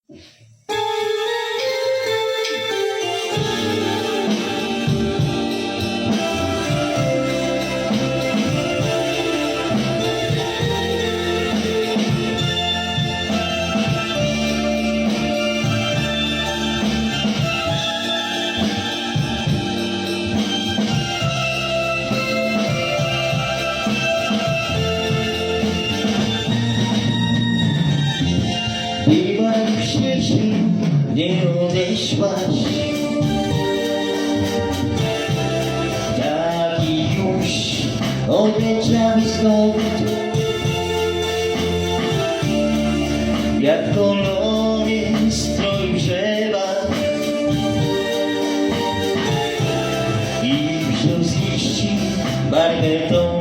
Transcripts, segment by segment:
Chyba w świecie nie odeszłaś, tak i już odleciały znowu, jak kolony strój drzewa i wziął z liści barwę tą.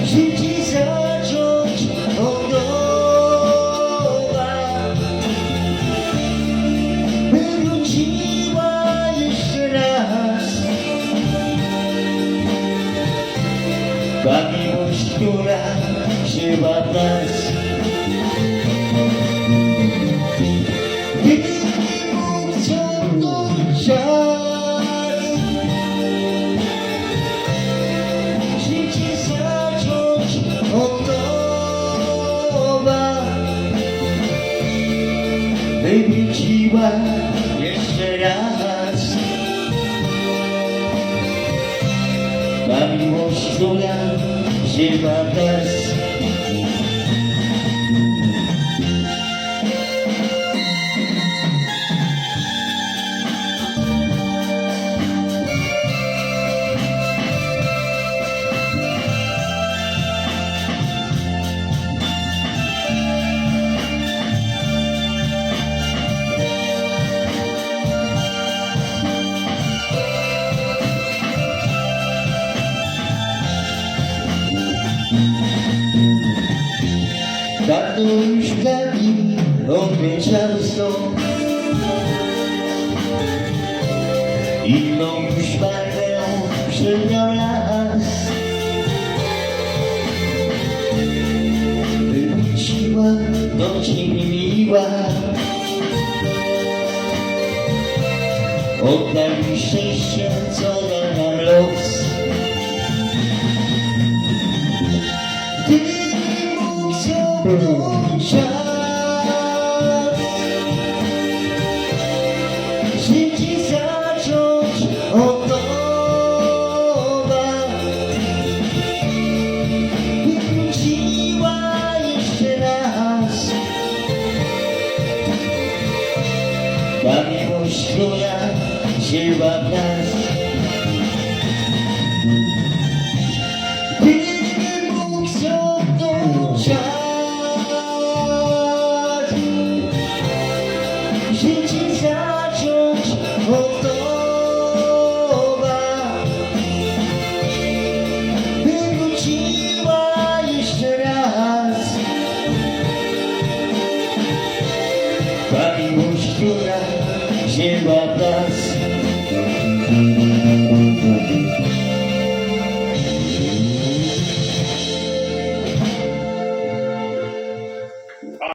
Życie zacząć od nowa, by wróciła jeszcze raz ta miłość, która wzięła nas. Gdyby mógł cofnąć czas, życie zacząć od nowa, by wróciła jeszcze raz ta miłość, która wzięła nas. Dawno już plagi odleciały stąd, inną już barwę przebrał las, by wróciła do ciebie miła. Oddaj mi szczęście, co dał nam los. Czas, życie zacząć od nowa, by wróciła jeszcze raz ta miłość, która wzięła w nas. Gdyby mógł cofnąć czas, życie zacząć od nowa, by wróciła jeszcze raz ta miłość, która wzięła w nas.